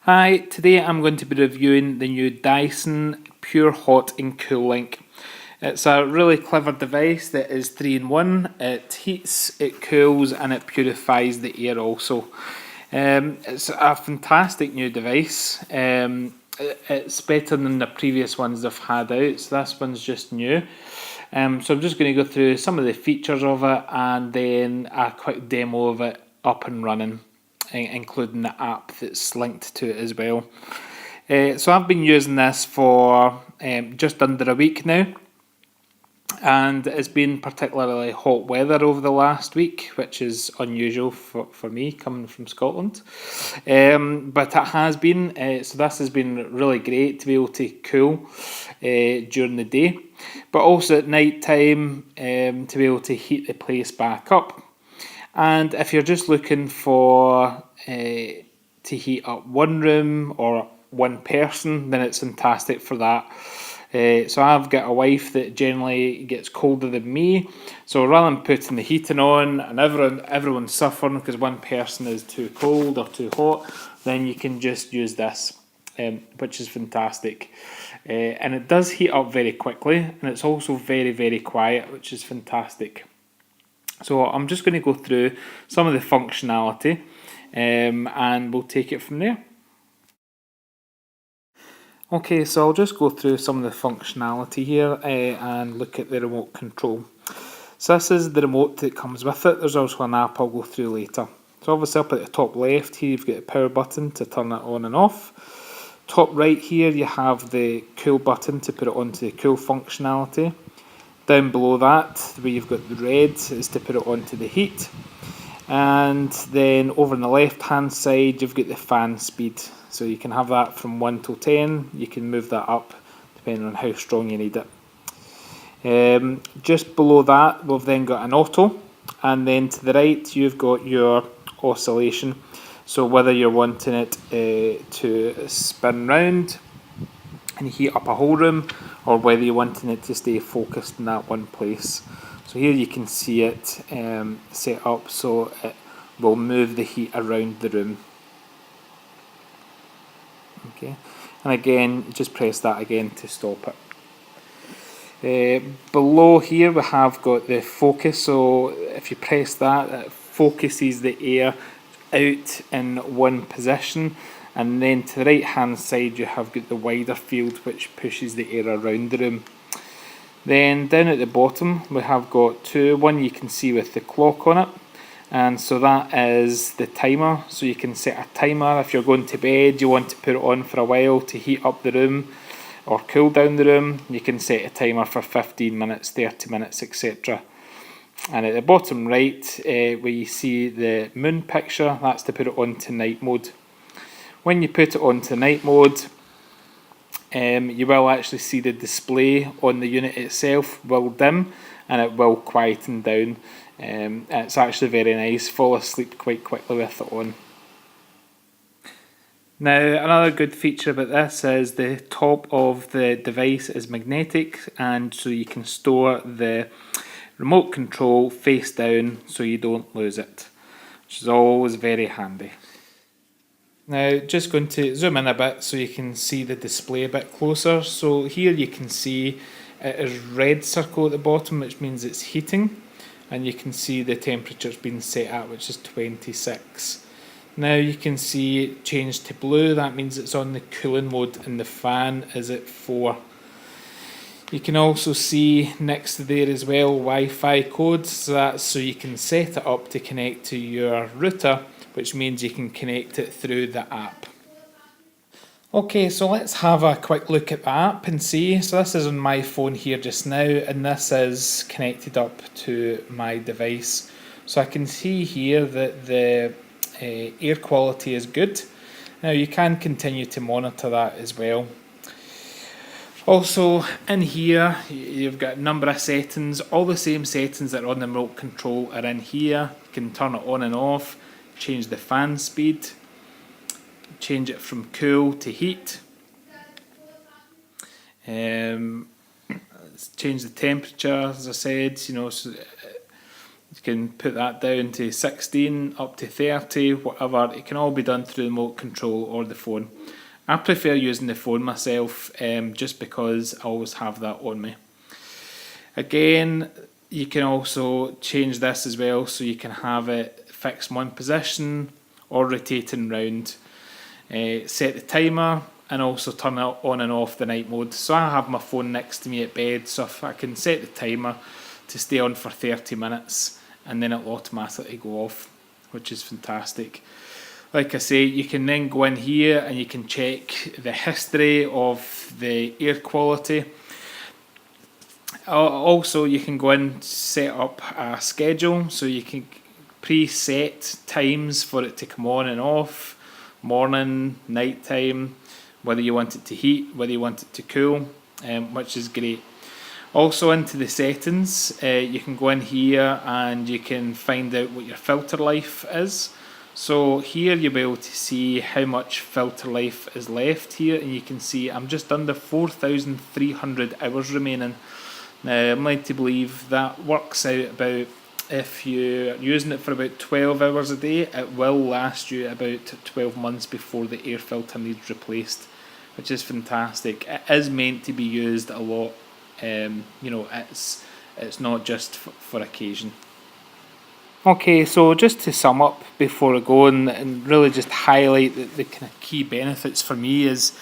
Hi, today I'm going to be reviewing the new Dyson Pure Hot and Cool Link. It's a really clever device that is 3-in-1. It heats, it cools and it purifies the air also. It's a fantastic new device. It's better than the previous ones they've had out, so this one's just new. So I'm just going to go through some of the features of it and then a quick demo of it up and running, including the app that's linked to it as well. So I've been using this for just under a week now, and it's been particularly hot weather over the last week, which is unusual for me coming from Scotland. But it has been, so this has been really great to be able to cool during the day, but also at night time to be able to heat the place back up. And if you're just looking for to heat up one room or one person, then it's fantastic for that. So I've got a wife that generally gets colder than me, so rather than putting the heating on and everyone's suffering because one person is too cold or too hot, then you can just use this, which is fantastic. And it does heat up very quickly, and it's also very quiet, which is fantastic. So I'm just going to go through some of the functionality and we'll take it from there. Okay, so I'll just go through some of the functionality here and look at the remote control. So this is the remote that comes with it. There's also an app I'll go through later. So obviously up at the top left here you've got the power button to turn it on and off. Top right here you have the cool button to put it onto the cool functionality. Down below that, where you've got the red, is to put it onto the heat. And then over on the left hand side, you've got the fan speed. So you can have that from 1 to 10. You can move that up depending on how strong you need it. Just below that, we've then got an auto. And then to the right, you've got your oscillation. So whether you're wanting it to spin round and heat up a whole room, or whether you're wanting it to stay focused in that one place. So here you can see it set up so it will move the heat around the room. Okay, and again just press that again to stop it. Below here we have got the focus, so if you press that, it focuses the air out in one position. And then to the right hand side you have got the wider field, which pushes the air around the room. Then down at the bottom we have got one you can see with the clock on it, and so that is the timer. So you can set a timer. If you're going to bed, you want to put it on for a while to heat up the room or cool down the room, you can set a timer for 15 minutes, 30 minutes, etc. And at the bottom right where you see the moon picture, that's to put it on to night mode. When you put it onto night mode, you will actually see the display on the unit itself will dim and it will quieten down. It's actually very nice, fall asleep quite quickly with it on. Now another good feature about this is the top of the device is magnetic, and so you can store the remote control face down so you don't lose it, which is always very handy. Now just going to zoom in a bit so you can see the display a bit closer. So here you can see it is red circle at the bottom, which means it's heating, and you can see the temperature's been set at, which is 26. Now you can see it changed to blue, that means it's on the cooling mode and the fan is at 4. You can also see next to there as well Wi-Fi codes, so that's so you can set it up to connect to your router, which means you can connect it through the app. Okay, so let's have a quick look at the app and see. So this is on my phone here just now, and this is connected up to my device. So I can see here that the air quality is good. Now you can continue to monitor that as well. Also in here you've got a number of settings, all the same settings that are on the remote control are in here. You can turn it on and off, change the fan speed, change it from cool to heat, change the temperature, as I said, so You can put that down to 16, up to 30, whatever. It can all be done through the remote control or the phone. I prefer using the phone myself, just because I always have that on me. Again, you can also change this as well, so you can have it fixed in one position or rotating round. Set the timer and also turn it on and off the night mode. So I have my phone next to me at bed, so if I can set the timer to stay on for 30 minutes and then it'll automatically go off, which is fantastic. Like I say, you can then go in here and you can check the history of the air quality. Also, you can go in, set up a schedule, so you can preset times for it to come on and off, morning, night time, whether you want it to heat, whether you want it to cool, which is great. Also, into the settings, you can go in here and you can find out what your filter life is. So here you'll be able to see how much filter life is left here, and you can see I'm just under 4,300 hours remaining. Now I'm led to believe that works out about, if you're using it for about 12 hours a day, it will last you about 12 months before the air filter needs replaced, which is fantastic. It is meant to be used a lot. It's not just for occasion. Okay, so just to sum up before I go and really just highlight the kind of key benefits for me is,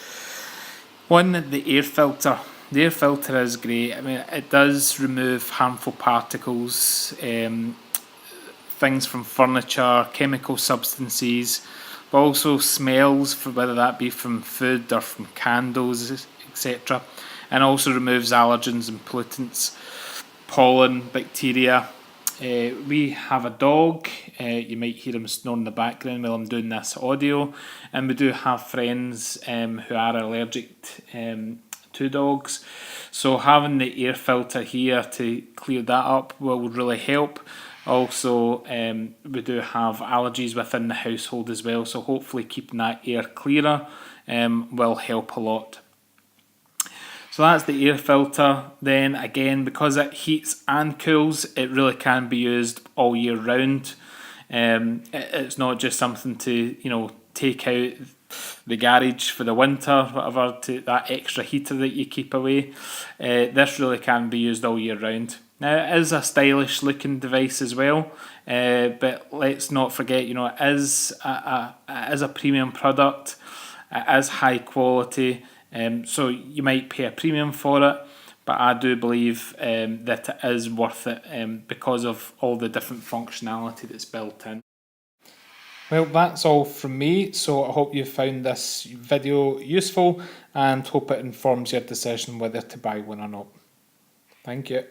one, the air filter. The air filter is great. I mean, it does remove harmful particles, things from furniture, chemical substances, but also smells, for whether that be from food or from candles, etc. And also removes allergens and pollutants, pollen, bacteria. We have a dog. You might hear him snoring in the background while I'm doing this audio, and we do have friends who are allergic to dogs, so having the air filter here to clear that up will really help. Also, we do have allergies within the household as well, so hopefully keeping that air clearer will help a lot. So that's the air filter. Then again, because it heats and cools, it really can be used all year round. It's not just something to take out the garage for the winter, whatever, to that extra heater that you keep away. This really can be used all year round. Now, it is a stylish looking device as well, but let's not forget, it is a premium product. It is high quality, so you might pay a premium for it, but I do believe that it is worth it because of all the different functionality that's built in. Well, that's all from me, so I hope you found this video useful and hope it informs your decision whether to buy one or not. Thank you.